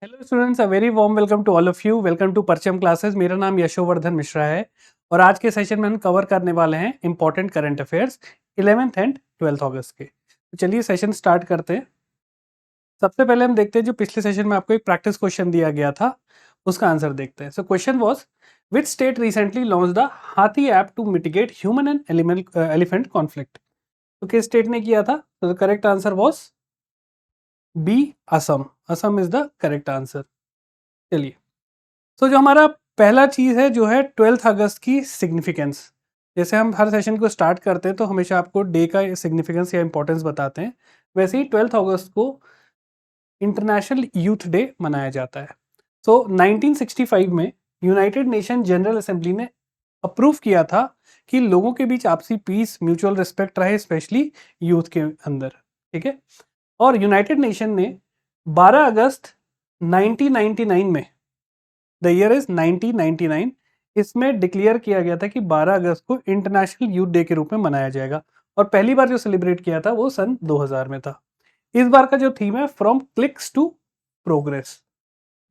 Hello students, a very warm welcome to all of you. Welcome to Parcham classes. मेरा नाम यशोवर्धन मिश्रा है और आज के सेशन में हम कवर करने वाले हैं important current affairs 11th and 12th अगस्त के। तो चलिए सेशन स्टार्ट करते हैं। सबसे पहले हम देखते हैं जो पिछले सेशन में आपको एक प्रैक्टिस क्वेश्चन दिया गया था, उसका आंसर देखते हैं। So question was, which state recently launch the Haathi app to mitigate human and elephant conflict. तो किस स्टेट ने किया था? तो the correct answer was B, Assam. Assam is the correct answer. चलिए, तो जो हमारा पहला चीज़ है जो है 12th अगस्त की सिग्निफिकेंस। जैसे हम हर सेशन को स्टार्ट करते हैं तो हमेशा आपको डे का सिग्निफिकेंस या इंपॉर्टेंस बताते हैं, वैसे ही 12th अगस्त को इंटरनेशनल यूथ डे मनाया जाता है। सो 1965 में यूनाइटेड नेशन जनरल असेंबली ने अप्रूव किया था कि लोगों के बीच आपसी पीस, म्यूचुअल रिस्पेक्ट रहे, स्पेशली यूथ के अंदर। ठीक है। और यूनाइटेड नेशन ने 12 अगस्त 1999 में, द ईयर इज 1999, इसमें डिक्लेयर किया गया था कि 12 अगस्त को इंटरनेशनल यूथ डे के रूप में मनाया जाएगा। और पहली बार जो सेलिब्रेट किया था वो सन 2000 में था। इस बार का जो थीम है, from clicks to progress,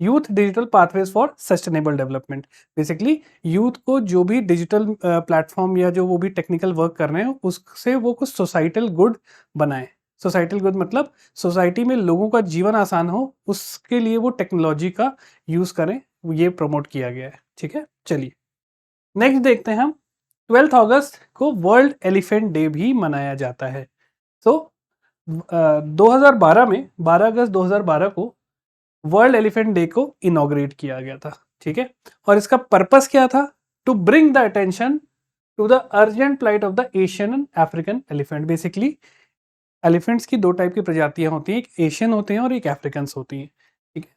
youth digital pathways for sustainable development. Basically youth को जो भी डिजिटल प्लेटफॉर्म या जो वो भी टेक्निकल वर्क कर रहे हैं उससे वो कुछ सोसाइटल गुड बनाए। सोसाइटल गुड मतलब सोसाइटी में लोगों का जीवन आसान हो, उसके लिए वो टेक्नोलॉजी का यूज करें, ये प्रमोट किया गया है। ठीक है, चलिए नेक्स्ट देखते हैं हम। 12th अगस्त को वर्ल्ड एलिफेंट डे भी मनाया जाता है। सो 2012 में 12 अगस्त 2012 को वर्ल्ड एलिफेंट डे को इनॉग्रेट किया गया था। ठीक है। और इसका पर्पस क्या था? To bring the attention to the urgent plight of the Asian and African elephant. Basically elephants की दो टाइप की प्रजातियां होती हैं, एक एशियन होते हैं और एक अफ्रीकन होती हैं। ठीक है।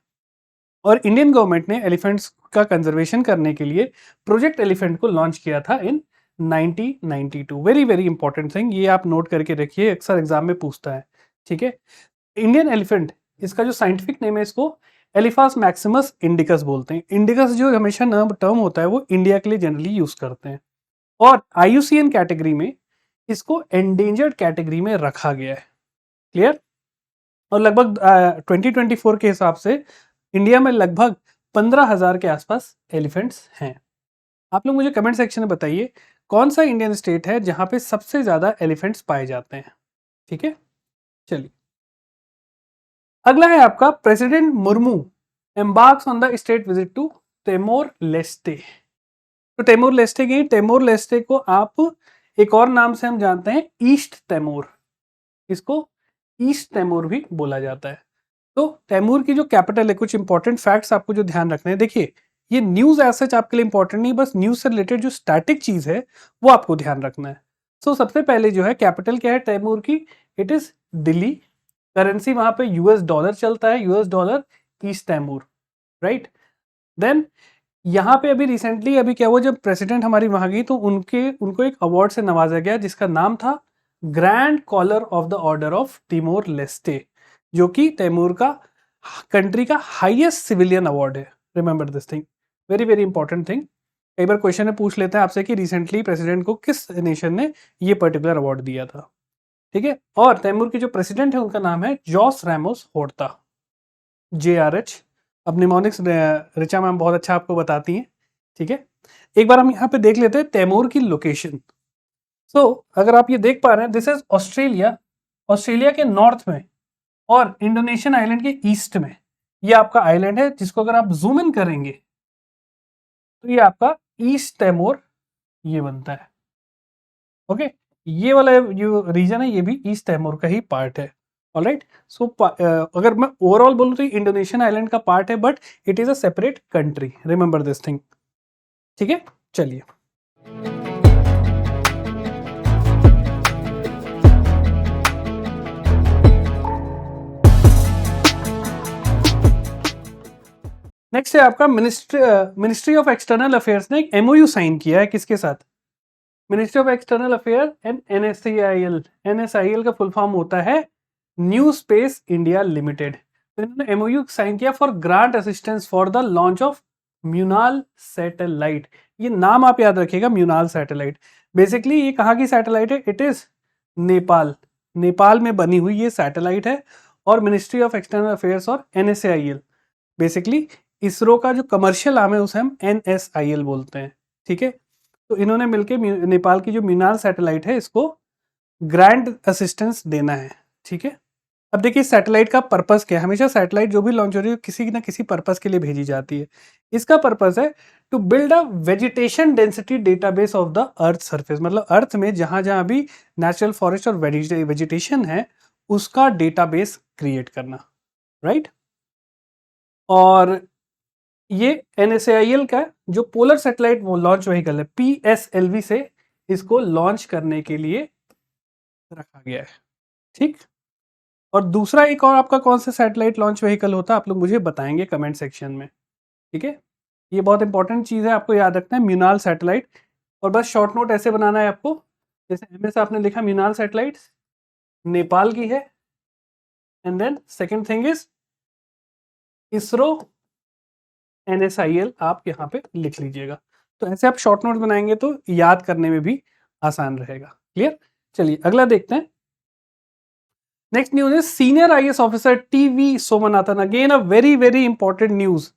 और इंडियन गवर्नमेंट ने एलिफेंट्स का कंजर्वेशन करने के लिए प्रोजेक्ट एलिफेंट को लॉन्च किया था इन 1992। वेरी वेरी इंपॉर्टेंट थिंग, ये आप नोट करके रखिए, अक्सर एग्जाम में पूछता है। ठीक है। इंडियन एलिफेंट, इसका जो साइंटिफिक नेम है, इसको एलिफास मैक्सिमस इंडिकस बोलते हैं। इंडिकस जो हमेशा टर्म होता है वो इंडिया के लिए जनरली यूज करते हैं। और आईयूसीएन कैटेगरी में इसको एंडेंजर्ड कैटेगरी में रखा गया है। क्लियर? और लगभग 2024 के हिसाब से इंडिया में लगभग 15,000 के आसपास एलिफेंट्स हैं। आप लोग मुझे कमेंट सेक्शन में बताइए कौन सा इंडियन स्टेट है जहां पे सबसे ज्यादा एलिफेंट्स पाए जाते हैं। ठीक है, चलिए अगला है आपका, president Murmu embarks on the state visit to Timor Leste. तो टेमोर लेस्टे की, टेमोर लेस्टे को आप एक और नाम से हम जानते हैं, ईस्ट तैमूर। इसको ईस्ट तैमूर भी बोला जाता है। तो तैमूर की जो कैपिटल है, कुछ इंपॉर्टेंट फैक्ट्स आपको जो ध्यान रखने हैं। देखिए, ये न्यूज एज सच आपके लिए इंपॉर्टेंट नहीं, बस न्यूज से रिलेटेड जो स्टैटिक चीज है वो आपको ध्यान रखना है। सो सबसे पहले जो है कैपिटल क्या है तैमूर की? It is Delhi. करेंसी वहां पे यूएस डॉलर चलता है, US dollar, East Timor, right. Then यहाँ पे अभी रिसेंटली अभी क्या हुआ, जब प्रेसिडेंट हमारी वहां गई तो उनको एक अवार्ड से नवाजा गया जिसका नाम था grand collar of the order of Timor Leste, जो कि तैमूर का कंट्री का हाईएस्ट सिविलियन अवार्ड है। Remember this thing, very very important thing. कई बार क्वेश्चन में पूछ लेते हैं आपसे कि रिसेंटली प्रेसिडेंट को किस नेशन ने ये पर्टिकुलर अवार्ड दिया था। ठीक है। और तैमूर के जो प्रेसिडेंट है उनका नाम है जोस रैमोस होर्ता, JRH। अब निमोनिक्स ऋचा मैम बहुत अच्छा आपको बताती हैं। ठीक है। एक बार हम यहाँ पे देख लेते हैं तैमूर की लोकेशन। सो अगर आप ये देख पा रहे हैं, दिस इज ऑस्ट्रेलिया। ऑस्ट्रेलिया के नॉर्थ में और इंडोनेशियन आइलैंड के ईस्ट में ये आपका आइलैंड है, जिसको अगर आप जूम इन करेंगे तो ये आपका ईस्ट तैमूर ये बनता है। ओके, ये वाला जो रीजन है ये भी ईस्ट तैमूर का ही पार्ट है। ऑलराइट। सो अगर मैं ओवरऑल बोलूं तो इंडोनेशियन आइलैंड का पार्ट है, but it is a separate country. Remember this thing. ठीक है, चलिए नेक्स्ट है आपका मिनिस्ट्री ऑफ एक्सटर्नल अफेयर्स ने एक MOU साइन किया है किसके साथ? Ministry of external affair and NSIL। NSIL का फुल फॉर्म होता है न्यू स्पेस इंडिया लिमिटेड। तो इन्होंने MOU साइन किया for grant assistance for the launch of Munal satellite. ये नाम आप याद रखिएगा, म्यूनाल सैटेलाइट। बेसिकली ये कहाँ की सैटेलाइट है? It is Nepal. नेपाल में बनी हुई ये सैटेलाइट है। और मिनिस्ट्री ऑफ एक्सटर्नल अफेयर्स और NSAIL बेसिकली इसरो का जो कमर्शियल आर्म है उसे हम NSIL बोलते हैं, ठीक है। तो इन्होंने मिलके नेपाल की जो मीनार सैटेलाइट है इसको ग्रैंड असिस्टेंस देना है, ठीक है। अब देखिए सैटेलाइट का पर्पस क्या है, हमेशा सैटेलाइट जो भी लॉन्च हो रही है किसी ना किसी पर्पस के लिए भेजी जाती है। इसका पर्पस है to build a vegetation density database of the earth surface, मतलब अर्थ में जहां जहां भी नेचुरल फॉरेस्ट और वेजिटेशन है उसका डेटाबेस क्रिएट करना, राइट। और ये NSAIL का जो पोलर सैटेलाइट लॉन्च व्हीकल है PSLV से इसको लॉन्च करने के लिए रखा गया है, ठीक। और दूसरा एक और आपका कौन सा सैटेलाइट लॉन्च व्हीकल होता है आप लोग मुझे बताएंगे कमेंट सेक्शन में, ठीक है। ये बहुत इंपॉर्टेंट चीज़ है, आपको याद रखना है म्यूनाल सैटेलाइट। और बस शॉर्ट नोट ऐसे बनाना है आपको, जैसे MS आपने लिखा म्यूनाल सैटेलाइट नेपाल की है, and then second thing is ISRO NSIL आप यहाँ पे लिख लीजिएगा। तो ऐसे आप शॉर्ट नोट बनाएंगे तो याद करने में भी आसान रहेगा। क्लियर। चलिए अगला देखते हैं। Next news is senior IAS officer TV Somanathan, again a very very important news.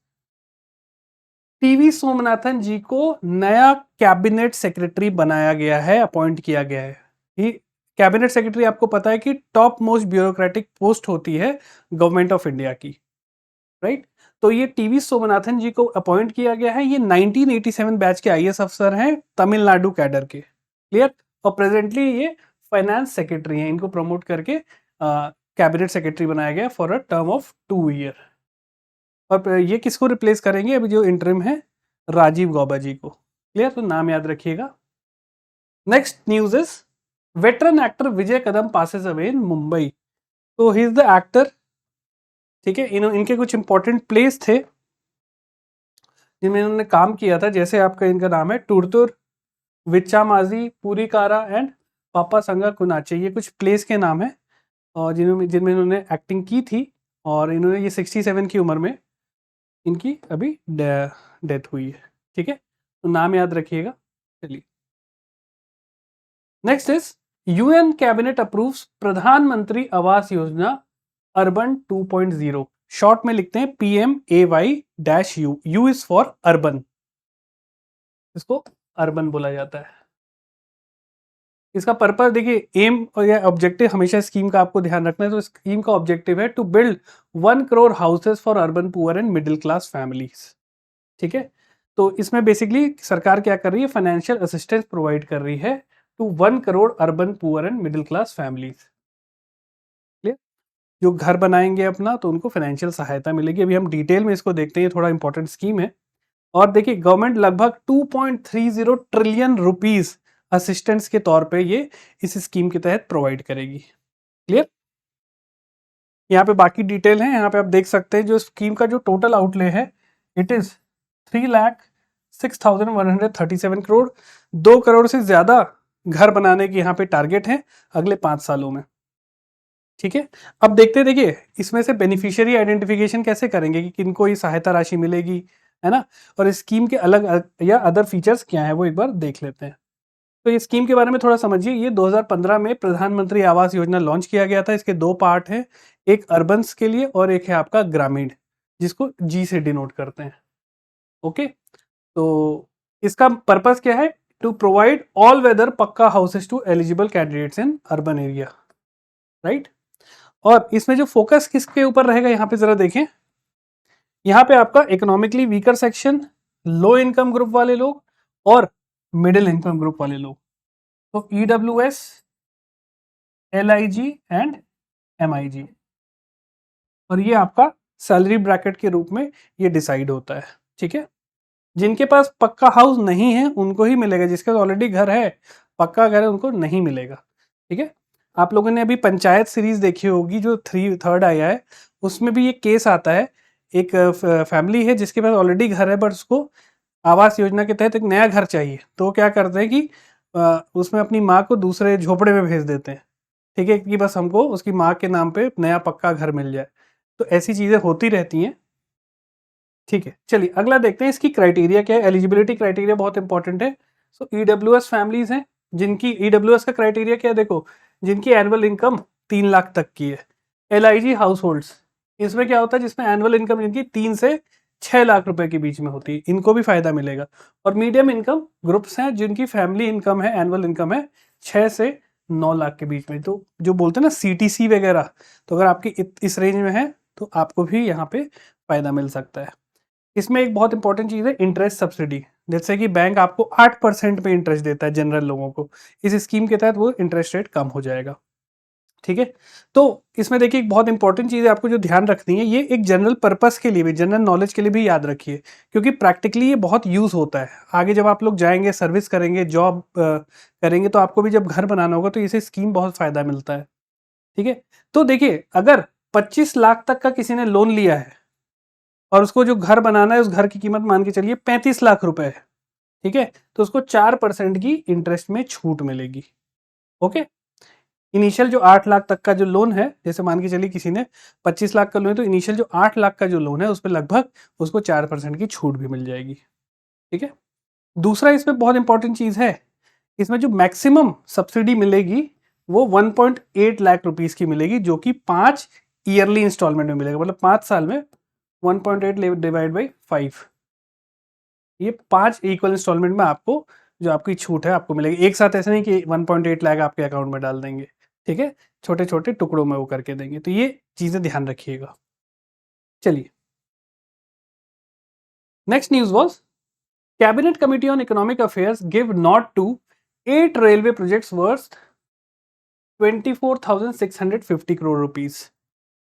TV Somanathan ji को नया कैबिनेट सेक्रेटरी बनाया गया है, अपॉइंट किया गया है। ये कैबिनेट सेक्रेटरी आपको पता है कि टॉप मोस्ट ब्यूरोक्रेटिक पोस्ट होती है गवर्नमेंट ऑफ इंडिया की, राइट। तो ये TV सोमनाथन जी को अपॉइंट किया गया है। ये 1987 बैच के IAS अफसर हैं, तमिलनाडु कैडर के। क्लियर। और प्रेजेंटली ये फाइनेंस सेक्रेटरी हैं, इनको प्रमोट करके कैबिनेट सेक्रेटरी बनाया गया for a term of 2 year. और ये किसको रिप्लेस करेंगे, अभी जो इंटरिम है राजीव गौबा जी को। क्लियर, तो नाम याद रखिएगा। Next news is veteran actor Vijay Kadam passes away in Mumbai. तो ही इज द एक्टर, ठीक है। इनके कुछ इंपॉर्टेंट प्लेस थे जिनमें इन्होंने काम किया था, जैसे आपका इनका नाम है टुरतुर, विच्चामाजी, पुरीकारा एंड पापा संगा कुनाचे। ये कुछ प्लेस के नाम है और जिनमें इन्होंने एक्टिंग की थी। और इन्होंने ये 67 की उम्र में इनकी अभी डेथ हुई है, ठीक है। तो नाम याद रखिएगा। चलिए next is UN cabinet approves प्रधानमंत्री आवास योजना अर्बन 2.0, शॉर्ट में लिखते हैं PMAY-U। U is for urban, इसको अर्बन बोला जाता है। इसका पर्पस देखिए, एम और या ऑब्जेक्टिव हमेशा स्कीम का आपको ध्यान रखना है। तो स्कीम का ऑब्जेक्टिव है to build 1 crore houses for urban poor and middle class families, ठीक है। तो इसमें बेसिकली सरकार क्या कर रही है, फाइनेंशियल असिस्टेंस प्रोवाइड कर रही है to 1 crore urban poor and middle class families. Clear. जो घर बनाएंगे अपना तो उनको फाइनेंशियल सहायता मिलेगी। अभी हम डिटेल में इसको देखते हैं, थोड़ा इंपॉर्टेंट स्कीम है। और देखिए गवर्नमेंट लगभग 2.30 ट्रिलियन रुपीस असिस्टेंस के तौर पे ये इस स्कीम के तहत प्रोवाइड करेगी। क्लियर। यहाँ पे बाकी डिटेल है, यहाँ पे आप देख सकते हैं जो स्कीम का जो टोटल आउटले है इट इज 3,06,137 करोड़। 2 करोड़ से ज्यादा घर बनाने की यहाँ पे टारगेट है अगले 5 सालों में, ठीक है। अब देखते हैं, देखिए इसमें से बेनिफिशियरी आइडेंटिफिकेशन कैसे करेंगे कि किनको ये सहायता राशि मिलेगी, है ना। और इस स्कीम के अलग या अदर फीचर्स क्या है वो एक बार देख लेते हैं। तो ये स्कीम के बारे में थोड़ा समझिए। ये 2015 में प्रधानमंत्री आवास योजना लॉन्च किया गया था। इसके 2 पार्ट हैं, एक अर्बन्स के लिए और एक है आपका ग्रामीण, जिसको G से डिनोट करते हैं। ओके, तो इसका पर्पस क्या है, to provide all weather pucca houses to eligible candidates in urban area, right. और इसमें जो फोकस किसके ऊपर रहेगा यहाँ पे जरा देखें। यहाँ पे आपका economically weaker section, low income group वाले लोग और मिडिल इनकम ग्रुप वाले लोग। तो EWS, LIG एंड MIG। और ये आपका सैलरी ब्रैकेट के रूप में ये डिसाइड होता है, ठीक है। जिनके पास पक्का हाउस नहीं है उनको ही मिलेगा, जिसके पास ऑलरेडी घर है, पक्का घर है, उनको नहीं मिलेगा, ठीक है। आप लोगों ने अभी पंचायत सीरीज देखी होगी जो 3rd आया है, उसमें भी ये केस आता है। एक फैमिली है जिसके पास ऑलरेडी घर है बट उसको आवास योजना के तहत एक नया घर चाहिए, तो वो क्या करते हैं कि उसमें अपनी माँ को दूसरे झोपड़े में भेज देते हैं, ठीक है, कि बस हमको उसकी माँ के नाम पे नया पक्का घर मिल जाए। तो ऐसी चीज़ें होती रहती हैं, ठीक है। चलिए अगला देखते हैं इसकी क्राइटेरिया क्या है। एलिजिबिलिटी क्राइटेरिया बहुत इंपॉर्टेंट है। सो EWS फैमिलीज हैं जिनकी EWS का क्राइटेरिया क्या है, देखो जिनकी एनुअल इनकम 3 लाख तक की है। LIG हाउस होल्ड्स इसमें क्या होता है, जिसमें एनुअल इनकम इनकी 3 से 6 लाख रुपए के बीच में होती है, इनको भी फायदा मिलेगा। और मीडियम इनकम ग्रुप्स हैं जिनकी फैमिली इनकम है, एनुअल इनकम है 6 से 9 लाख के बीच में, तो जो बोलते हैं ना सीटीसी वगैरह, तो अगर आपकी इस रेंज में है तो आपको भी यहाँ पे फायदा मिल सकता है। इसमें एक बहुत इंपॉर्टेंट चीज़ है इंटरेस्ट सब्सिडी, जैसे कि बैंक आपको 8% पे इंटरेस्ट देता है जनरल लोगों को, इस स्कीम के तहत वो इंटरेस्ट रेट कम हो जाएगा। ठीक है, तो इसमें देखिए एक बहुत इंपॉर्टेंट चीज़ है आपको जो ध्यान रखनी है, ये एक जनरल पर्पस के लिए भी, जनरल नॉलेज के लिए भी याद रखिए, क्योंकि प्रैक्टिकली ये बहुत यूज़ होता है। आगे जब आप लोग जाएंगे, सर्विस करेंगे, जॉब करेंगे, तो आपको भी जब घर बनाना होगा तो इसे स्कीम बहुत फ़ायदा मिलता है। ठीक है, तो देखिए अगर 25 लाख तक का किसी ने लोन लिया है और उसको जो घर बनाना है, उस घर की कीमत मान के चलिए 35 लाख रुपए है, ठीक है, तो उसको 4% की इंटरेस्ट में छूट मिलेगी। ओके, इनिशियल जो 8 लाख तक का जो लोन है, जैसे मान के चलिए किसी ने 25 लाख का लोन है, तो इनिशियल जो 8 लाख का जो लोन है उस पर लगभग उसको 4% की छूट भी मिल जाएगी। ठीक है, दूसरा इसमें बहुत इंपॉर्टेंट चीज़ है, इसमें जो मैक्सिमम सब्सिडी मिलेगी वो 1.8 लाख रुपीस की मिलेगी, जो कि 5 ईयरली इंस्टॉलमेंट में मिलेगा, मतलब 5 साल में 1.8 डिवाइड बाई 5, ये 5 इक्वल इंस्टॉलमेंट में आपको जो आपकी छूट है आपको मिलेगी। एक साथ ऐसे नहीं कि 1.8 लाख आपके अकाउंट में डाल देंगे, ठीक है, छोटे छोटे टुकड़ों में वो करके देंगे, तो ये चीज़ें ध्यान रखिएगा। चलिए, next news was cabinet committee on economic affairs give nod to 8 railway projects worth 24,650 crore rupees.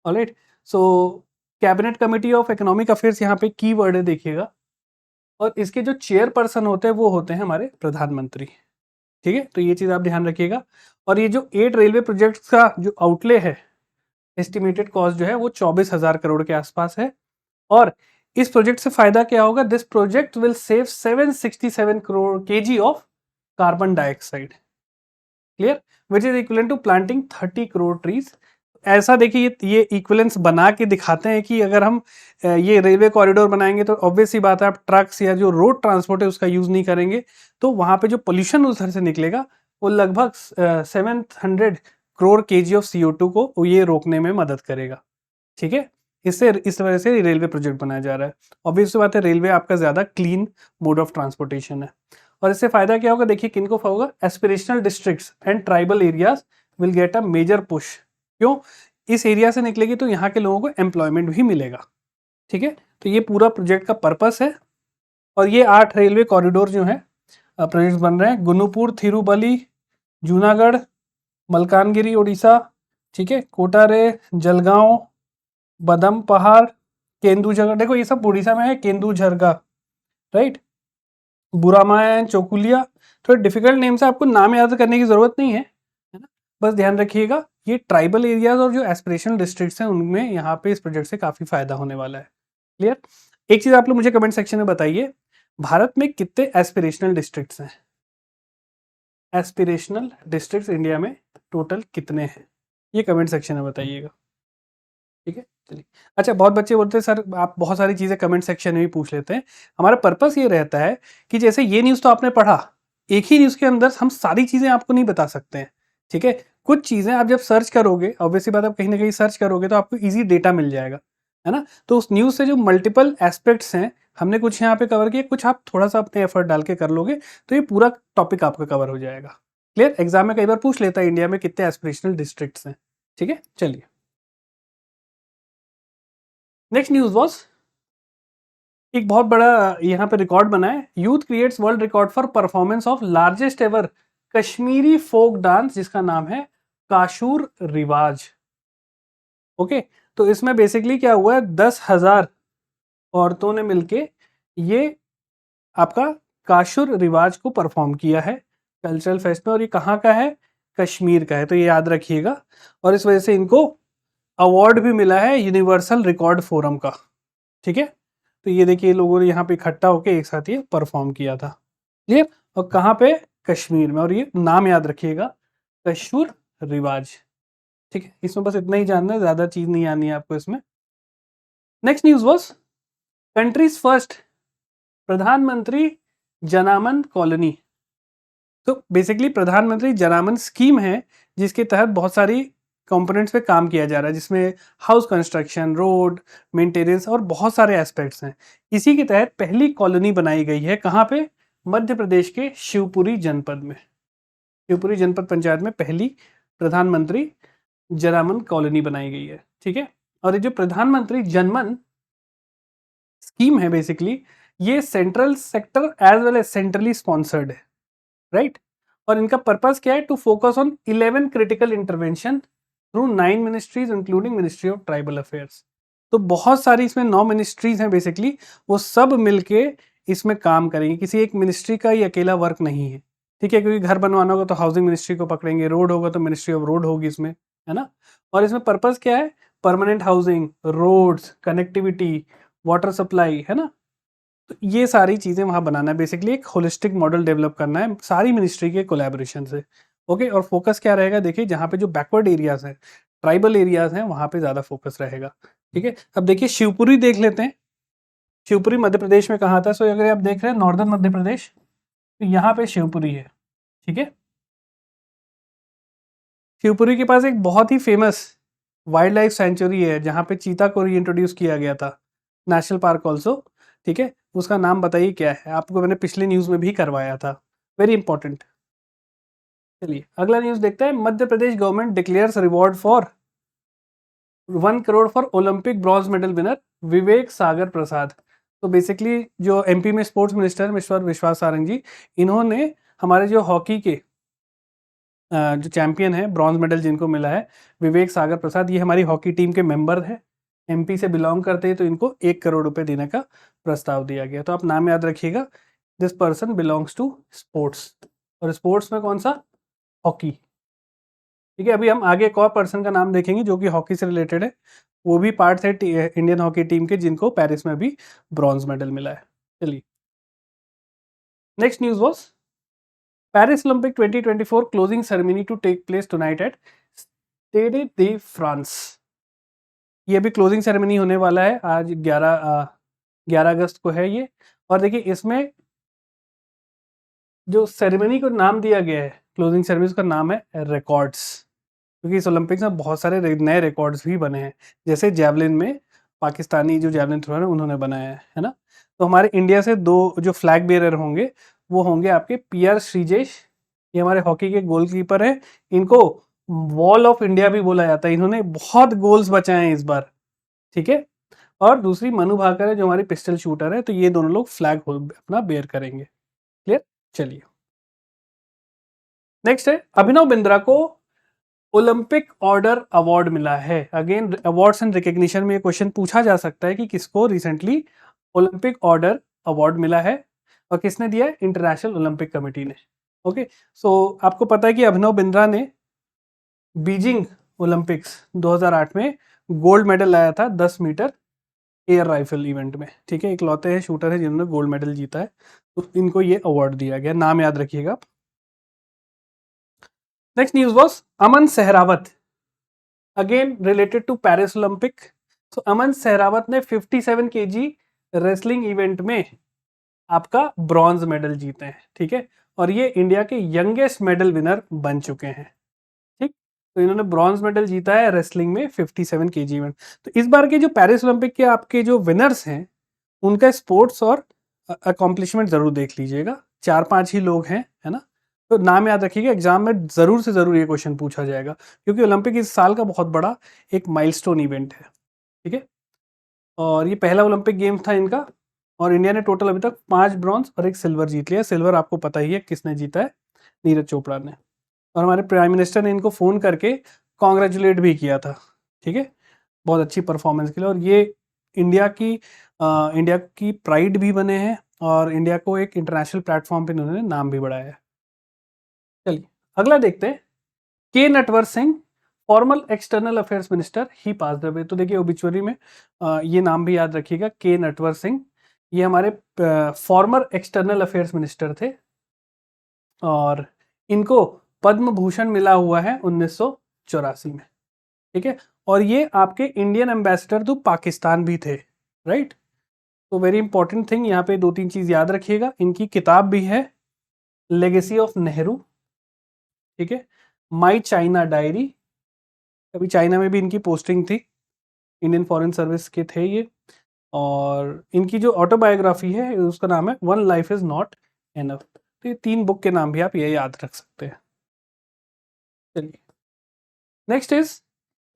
Alright, so cabinet committee of economic affairs यहाँ पे की वर्ड है, देखिएगा, और इसके जो चेयरपर्सन होते हैं वो होते हैं हमारे प्रधानमंत्री। ठीक है, तो ये चीज़ आप ध्यान रखिएगा। और ये जो 8 रेलवे प्रोजेक्ट्स का जो आउटले है, एस्टिमेटेड कॉस्ट जो है वो 24,000 करोड़ के आसपास है। और इस प्रोजेक्ट से फायदा क्या होगा, this project will save 767 crore KG of carbon dioxide, clear, which is equivalent to planting 30 crore trees. ऐसा देखिए, ये इक्विवेलेंस बना के दिखाते हैं कि अगर हम ये रेलवे कॉरिडोर बनाएंगे तो ऑब्वियस सी बात है आप ट्रक्स या जो रोड ट्रांसपोर्ट है उसका यूज नहीं करेंगे, तो वहां पे जो पोल्यूशन उधर से निकलेगा वो लगभग 700 करोड़ केजी ऑफ CO2 को ये रोकने में मदद करेगा। ठीक है, इससे इस वजह से रेलवे प्रोजेक्ट बनाया जा रहा है। ऑब्वियस बात है, रेलवे आपका ज़्यादा क्लीन मोड ऑफ ट्रांसपोर्टेशन है। और इससे फायदा क्या होगा, देखिए किनको होगा, aspirational districts and tribal areas will get a major push. क्यों, इस एरिया से निकलेगी तो यहाँ के लोगों को एम्प्लॉयमेंट भी मिलेगा। ठीक है, तो ये पूरा प्रोजेक्ट का पर्पस है। और ये 8 रेलवे कॉरिडोर जो है प्रोजेक्ट बन रहे हैं, गुनुपुर, थिरुबली, जूनागढ़, मलकानगिरी उड़ीसा, ठीक है, कोटारे, जलगांव, बदम पहाड़, केंदुझरगा, देखो ये सब उड़ीसा में है, केंदुझरगा, राइट, बुरामायन, चौकुलिया, थोड़े डिफिकल्ट नेम से आपको नाम याद करने की जरूरत नहीं है ना, बस ध्यान रखिएगा ये ट्राइबल एरियाज और जो एस्पिरेशनल डिस्ट्रिक्ट्स हैं उनमें यहाँ पे इस प्रोजेक्ट से काफी फायदा होने वाला है। क्लियर, एक चीज आप लोग मुझे कमेंट सेक्शन में बताइए, भारत में कितने एस्पिरेशनल डिस्ट्रिक्ट्स हैं? एस्पिरेशनल डिस्ट्रिक्ट्स इंडिया में टोटल कितने हैं, ये कमेंट सेक्शन में बताइएगा। ठीक है, चलिए। अच्छा, बहुत बच्चे बोलते हैं सर आप बहुत सारी चीज़ें कमेंट सेक्शन में भी पूछ लेते हैं। हमारा पर्पस ये रहता है कि जैसे ये न्यूज़ तो आपने पढ़ा, एक ही न्यूज़ के अंदर हम सारी चीज़ें आपको नहीं बता सकते हैं। ठीक है, कुछ चीज़ें आप जब सर्च करोगे, ऑब्वियसली बात, आप कहीं ना कहीं सर्च करोगे तो आपको ईजी डेटा मिल जाएगा, है ना। तो उस न्यूज़ से जो मल्टीपल एस्पेक्ट्स हैं, हमने कुछ यहाँ पे कवर किए, कुछ आप थोड़ा सा अपने एफर्ट डाल के कर लोगे तो ये पूरा टॉपिक आपका कवर हो जाएगा। क्लियर, एग्जाम में कई बार पूछ लेता है इंडिया में कितने एस्पिरेशनल डिस्ट्रिक्ट्स हैं। ठीक है, चलिए, नेक्स्ट न्यूज़ वॉज, एक बहुत बड़ा यहाँ पे रिकॉर्ड बना है, youth creates world record for performance of largest ever Kashmiri folk dance, जिसका नाम है काशूर रिवाज। ओके, तो इसमें बेसिकली क्या हुआ है, 10,000 औरतों ने मिलके ये आपका काशुर रिवाज को परफॉर्म किया है कल्चरल फेस्ट में, और ये कहाँ का है, कश्मीर का है, तो ये याद रखिएगा। और इस वजह से इनको अवार्ड भी मिला है यूनिवर्सल रिकॉर्ड फोरम का। ठीक है, तो ये देखिए लोगों ने यहाँ पे इकट्ठा होकर एक साथ ये परफॉर्म किया था। क्लियर, और कहाँ पे, कश्मीर में, और ये नाम याद रखिएगा, कशूर रिवाज। ठीक है, इसमें बस इतना ही जानना है, ज्यादा चीज नहीं आनी है आपको इसमें। Next news was countries first प्रधानमंत्री जनामन कॉलोनी। तो बेसिकली प्रधानमंत्री जनामन स्कीम है जिसके तहत बहुत सारी कंपोनेंट्स पे काम किया जा रहा है, जिसमें हाउस कंस्ट्रक्शन, रोड मेंटेनेंस और बहुत सारे एस्पेक्ट्स हैं। इसी के तहत पहली कॉलोनी बनाई गई है, कहाँ पे? मध्य प्रदेश के शिवपुरी जनपद में। शिवपुरी जनपद पंचायत में पहली प्रधानमंत्री जनमन कॉलोनी बनाई गई है, ठीक है। और ये जो प्रधानमंत्री जनमन स्कीम है, बेसिकली ये central sector as well as centrally sponsored है, राइट। और इनका पर्पस क्या है? To focus on 11 critical intervention through 9 ministries including ministry of tribal affairs. तो बहुत सारी इसमें 9 मिनिस्ट्रीज हैं बेसिकली, वो सब मिलके इसमें काम करेंगे, किसी एक मिनिस्ट्री का ही अकेला वर्क नहीं है, ठीक है। क्योंकि घर बनवाना होगा तो हाउसिंग मिनिस्ट्री को पकड़ेंगे, रोड होगा तो मिनिस्ट्री ऑफ रोड होगी इसमें, है ना। और इसमें पर्पस क्या है? Permanent housing, roads, connectivity, water supply, है ना। तो ये सारी चीज़ें वहाँ बनाना है, बेसिकली एक होलिस्टिक मॉडल डेवलप करना है सारी मिनिस्ट्री के कोलैबोरेशन से, ओके। और फोकस क्या रहेगा? देखिए, जहाँ पे जो बैकवर्ड एरियाज हैं, ट्राइबल एरियाज हैं, वहाँ पे ज़्यादा फोकस रहेगा, ठीक है। अब देखिए शिवपुरी देख लेते हैं। शिवपुरी मध्य प्रदेश में कहाँ था? सो अगर आप देख रहे हैं नॉर्दर्न मध्य प्रदेश, तो यहाँ पे शिवपुरी है, ठीक है। शिवपुरी के पास एक बहुत ही फेमस वाइल्ड लाइफ सेंचुरी है, जहाँ पे चीता को रीइंट्रोड्यूस किया गया था, नेशनल पार्क ऑल्सो, ठीक है। उसका नाम बताइए क्या है? आपको मैंने पिछले न्यूज़ में भी करवाया था, वेरी इंपॉर्टेंट। चलिए अगला न्यूज़ देखते हैं। Madhya Pradesh government declares reward for 1 crore for Olympic bronze medal winner Vivek Sagar Prasad. तो बेसिकली जो एमपी में स्पोर्ट्स मिनिस्टर मिस्टर विश्वास सारंग जी, इन्होंने हमारे जो हॉकी के जो चैंपियन है, ब्रॉन्ज मेडल जिनको मिला है, विवेक सागर प्रसाद, ये हमारी हॉकी टीम के मेंबर है, एमपी से बिलोंग करते हैं, तो इनको 1 करोड़ रुपए देने का प्रस्ताव दिया गया। तो आप नाम याद रखिएगा, this person belongs to sports, और स्पोर्ट्स में कौन सा? हॉकी, ठीक है। अभी हम आगे एक और पर्सन का नाम देखेंगे जो कि हॉकी से रिलेटेड है, वो भी पार्ट है इंडियन हॉकी टीम के, जिनको पेरिस में भी ब्रॉन्ज मेडल मिला है। चलिए next news was Paris Olympic 2024 closing ceremony to take place tonight at Stade de France। ये अभी क्लोजिंग सेरेमनी होने वाला है, आज 11 अगस्त को है ये। और देखिए इसमें जो सेरेमनी को नाम दिया गया है, क्लोजिंग सेरेमनी का नाम है रिकॉर्ड्स, क्योंकि इस ओलंपिक्स में बहुत सारे नए रिकॉर्ड्स भी बने हैं, जैसे जैवलिन में पाकिस्तानी जो जैवलिन थ्रोअर है उन्होंने बनाया है ना। तो हमारे इंडिया से 2 जो फ्लैग बेरर होंगे, वो होंगे आपके पीआर श्रीजेश, ये हमारे हॉकी के गोलकीपर हैं, इनको वॉल ऑफ इंडिया भी बोला जाता है, इन्होंने बहुत गोल्स बचाए हैं इस बार, ठीक है। और दूसरी मनु भाकर है जो हमारी पिस्टल शूटर है, तो ये दोनों लोग फ्लैग अपना बेयर करेंगे, क्लियर। चलिए नेक्स्ट है, अभिनव बिंद्रा को ओलंपिक ऑर्डर अवार्ड मिला है। अगेन अवार्ड्स एंड रिकग्निशन में ये क्वेश्चन पूछा जा सकता है कि किसको रिसेंटली ओलंपिक ऑर्डर अवार्ड मिला है, और किसने दिया है? इंटरनेशनल ओलंपिक कमेटी ने, ओके। सो आपको पता है कि अभिनव बिंद्रा ने बीजिंग ओलंपिक्स 2008 में गोल्ड मेडल लाया था 10 मीटर एयर राइफल इवेंट में, ठीक है। इकलौते हैं शूटर है जिन्होंने गोल्ड मेडल जीता है, तो इनको ये अवार्ड दिया गया, नाम याद रखिएगा आप। Next news was Aman Sehrawat, again related to Paris Olympic. तो अमन सहरावत ने 57 केजी रेसलिंग इवेंट में आपका ब्रॉन्ज मेडल जीते हैं, ठीक है। और ये इंडिया के यंगेस्ट मेडल विनर बन चुके हैं, ठीक। तो इन्होंने ब्रॉन्ज मेडल जीता है रेसलिंग में 57 केजी इवेंट। तो इस बार के जो पेरिस ओलंपिक के आपके जो विनर्स हैं, उनका स्पोर्ट्स और अकॉम्प्लिशमेंट जरूर देख लीजिएगा, 4-5 ही लोग हैं, है ना। तो नाम याद रखिएगा, एग्जाम में जरूर से जरूर ये क्वेश्चन पूछा जाएगा, क्योंकि ओलंपिक इस साल का बहुत बड़ा एक माइलस्टोन इवेंट है, ठीक है। और ये पहला ओलंपिक गेम्स था इनका, और इंडिया ने टोटल अभी तक 5 ब्रॉन्ज और 1 सिल्वर जीत लिया। सिल्वर आपको पता ही है किसने जीता है, नीरज चोपड़ा ने। और हमारे प्राइम मिनिस्टर ने इनको फ़ोन करके कॉन्ग्रेचुलेट भी किया था, ठीक है, बहुत अच्छी परफॉर्मेंस के लिए। और ये इंडिया की प्राइड भी बने हैं, और इंडिया को एक इंटरनेशनल प्लेटफॉर्म पे इन्होंने नाम भी बढ़ाया है। चलिए अगला देखते हैं, K Natwar Singh formal external affairs minister he passed away. तो देखिए ओबिचुअरी में ये नाम भी याद रखिएगा, के नटवर सिंह, ये हमारे फॉर्मर एक्सटर्नल अफेयर्स मिनिस्टर थे, और इनको पद्म भूषण मिला हुआ है 1984 में, ठीक है। और ये आपके इंडियन एम्बेसडर टू पाकिस्तान भी थे, राइट। तो वेरी इंपॉर्टेंट थिंग यहाँ पे 2-3 चीज याद रखिएगा, इनकी किताब भी है लेगेसी ऑफ नेहरू, ठीक है, माई चाइना डायरी, अभी चाइना में भी इनकी पोस्टिंग थी, इंडियन फॉरेन सर्विस के थे ये। और इनकी जो ऑटोबायोग्राफी है उसका नाम है one life is not enough. तो ये 3 बुक के नाम भी आप ये याद रख सकते हैं। चलिए नेक्स्ट इज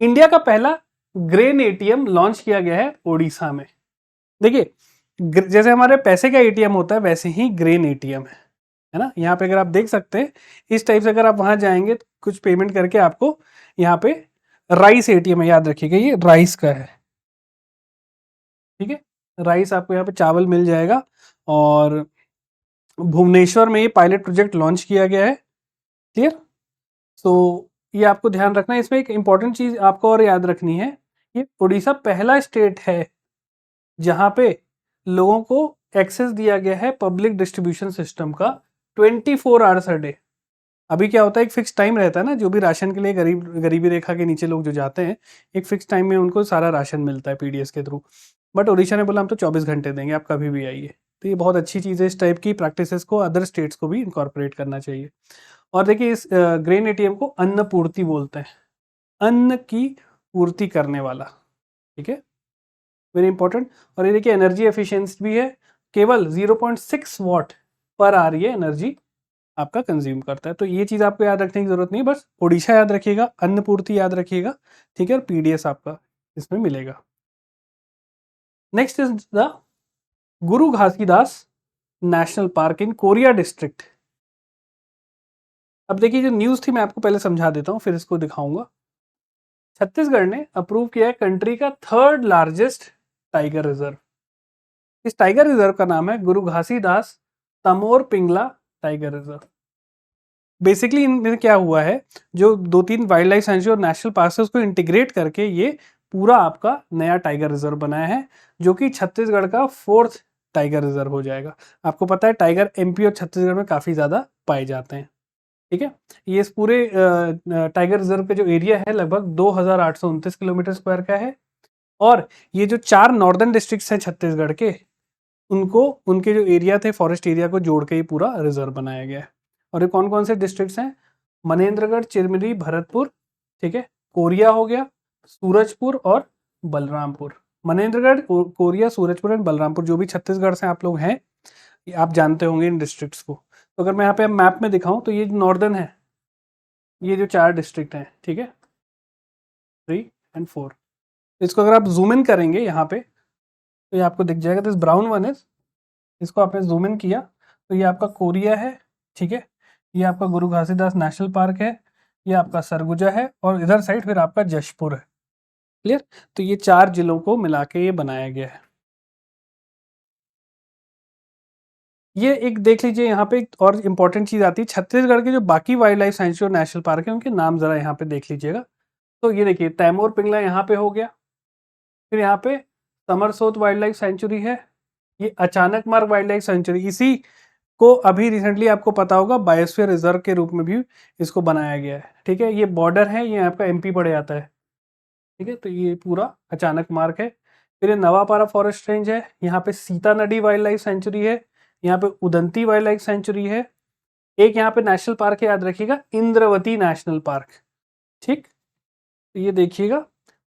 इंडिया का पहला ग्रेन एटीएम लॉन्च किया गया है ओडिशा में। देखिए जैसे हमारे पैसे का एटीएम होता है वैसे ही ग्रेन एटीएम है ना। यहाँ पे अगर आप देख सकते हैं इस टाइप से अगर आप वहां जाएंगे तो कुछ पेमेंट करके आपको यहाँ पे राइस एटीएम है, याद रखिएगा ये राइस का है, ठीक है। राइस आपको यहाँ पे चावल मिल जाएगा। और भुवनेश्वर में ये पायलट प्रोजेक्ट लॉन्च किया गया है। क्लियर। तो ये आपको ध्यान रखना है। इसमें एक इंपॉर्टेंट चीज आपको और याद रखनी है, ये उड़ीसा पहला स्टेट है जहां पे लोगों को एक्सेस दिया गया है पब्लिक डिस्ट्रीब्यूशन सिस्टम का 24 आवर्स अ डे। अभी क्या होता है एक फिक्स टाइम रहता है ना, जो भी राशन के लिए गरीबी रेखा के नीचे लोग जो जाते हैं एक फिक्स टाइम में उनको सारा राशन मिलता है पीडीएस के थ्रू। बट उड़ीसा ने बोला हम तो 24 घंटे देंगे, आप कभी भी आइए। तो ये बहुत अच्छी चीज़ है। इस टाइप की प्रैक्टिसेस को अदर स्टेट्स को भी इनकॉर्पोरेट करना चाहिए। और देखिए इस ग्रेन एटीएम को अन्न पूर्ति बोलते हैं, अन्न की पूर्ति करने वाला, ठीक है, वेरी इंपॉर्टेंट। और ये देखिए एनर्जी एफिशिएंसी भी है, केवल 0.6 वॉट पर आवर ये एनर्जी आपका कंज्यूम करता है। तो ये चीज आपको याद रखने की जरूरत नहीं, बस ओडिशा याद रखिएगा, अन्न पूर्ति याद रखिएगा, ठीक है। और पीडीएस आपका इसमें मिलेगा। Next is the Guru Ghasidas national park in Korea district. अब देखिए जो न्यूज थी मैं आपको पहले समझा देता हूं फिर इसको दिखाऊंगा। छत्तीसगढ़ ने अप्रूव किया है कंट्री का 3rd लार्जेस्ट टाइगर रिजर्व। इस टाइगर रिजर्व का नाम है Guru Ghasidas Tamor Pingla tiger reserve. Basically इनमें क्या हुआ है, जो 2-3 वाइल्ड लाइफ सेंचुरी और नेशनल पार्क है उसको इंटीग्रेट करके ये पूरा आपका नया टाइगर रिजर्व बनाया है, जो कि छत्तीसगढ़ का 4th टाइगर रिजर्व हो जाएगा। आपको पता है टाइगर एमपी और छत्तीसगढ़ में काफी ज्यादा पाए जाते हैं, ठीक है। ये इस पूरे टाइगर रिजर्व का जो एरिया है लगभग 2829 किलोमीटर स्क्वायर का है। और ये जो 4 नॉर्दर्न डिस्ट्रिक्ट्स हैं छत्तीसगढ़ के, उनको उनके जो एरिया थे फॉरेस्ट एरिया को जोड़ के ही पूरा रिजर्व बनाया गया है। और ये कौन कौन से डिस्ट्रिक्ट्स हैं, मनेन्द्रगढ़, चिरमिरी, भरतपुर, ठीक है, कोरिया हो गया, सूरजपुर और बलरामपुर। मनेन्द्रगढ़, कोरिया, सूरजपुर एंड बलरामपुर जो भी छत्तीसगढ़ से आप लोग हैं आप जानते होंगे इन डिस्ट्रिक्ट्स को। तो अगर मैं यहाँ पे मैप में दिखाऊं तो ये नॉर्दर्न है, ये जो 4 डिस्ट्रिक्ट हैं, ठीक है, 3 एंड 4। इसको अगर आप जूम इन करेंगे यहाँ पे तो ये आपको दिख जाएगा, दिस ब्राउन वन इज, इसको आपने जूम इन किया तो ये आपका कोरिया है, ठीक है, ये आपका गुरु घासीदास नेशनल पार्क है, ये आपका सरगुजा है और इधर साइड फिर आपका जशपुर है। क्लियर। तो ये 4 जिलों को मिला के ये बनाया गया है। ये एक देख लीजिए यहाँ पे एक और इम्पोर्टेंट चीज आती है, छत्तीसगढ़ के जो बाकी वाइल्ड लाइफ सेंचुरी और नेशनल पार्क है उनके नाम जरा यहाँ पे देख लीजिएगा। तो ये देखिए तैमूर पिंगला यहाँ पे हो गया, फिर यहाँ पे समरसोत वाइल्ड लाइफ सेंचुरी है, ये अचानक मार्ग वाइल्ड लाइफ सेंचुरी, इसी को अभी रिसेंटली आपको पता होगा बायोस्फीयर रिजर्व के रूप में भी इसको बनाया गया है, ठीक है। ये बॉर्डर है, ये आपका एमपी पड़ जाता है, ठीक है। तो ये पूरा अचानक मार्ग है। फिर ये नवापारा फॉरेस्ट रेंज है, यहाँ पे सीता नदी वाइल्ड लाइफ सेंचुरी है, यहाँ पे उदंती वाइल्ड लाइफ सेंचुरी है, एक यहाँ पे नेशनल पार्क है, याद रखिएगा इंद्रवती नेशनल पार्क, ठीक। तो ये देखिएगा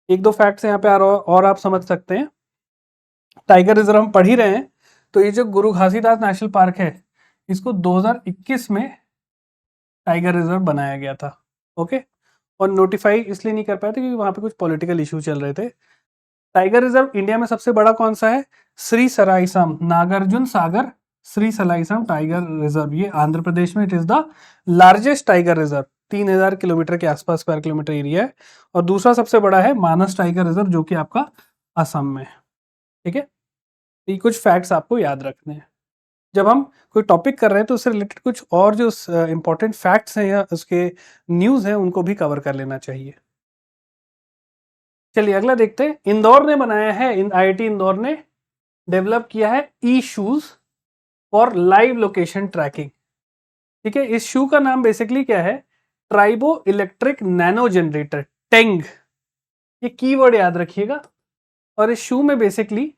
1-2 फैक्ट्स यहाँ पे और आप समझ सकते हैं। टाइगर रिजर्व हम पढ़ ही रहे हैं, तो ये जो गुरु घासीदास नेशनल पार्क है इसको 2021 में टाइगर रिजर्व बनाया गया था, ओके। और नोटिफाई इसलिए नहीं कर पाए थे क्योंकि वहां पे कुछ पॉलिटिकल इशू चल रहे थे। टाइगर रिजर्व इंडिया में सबसे बड़ा कौन सा है, श्री सराइसम नागार्जुन सागर श्री सराइसम टाइगर रिजर्व, ये आंध्र प्रदेश में it is the largest tiger reserve, 3000 kilometre के आसपास स्क्वायर किलोमीटर एरिया है। और दूसरा सबसे बड़ा है मानस टाइगर रिजर्व जो कि आपका असम में, ठीक है। ये कुछ फैक्ट्स आपको याद रखने हैं। जब हम कोई टॉपिक कर रहे हैं तो उससे रिलेटेड कुछ और जो इंपॉर्टेंट फैक्ट्स हैं या उसके न्यूज़ हैं उनको भी कवर कर लेना चाहिए। चलिए अगला देखते हैं। इंदौर ने बनाया है, आईआईटी इंदौर ने डेवलप किया है e shoes for live location tracking, ठीक है। इस शू का नाम बेसिकली क्या है, tribo electric nano generator, TENG, ये कीवर्ड याद रखिएगा। और इस शू में बेसिकली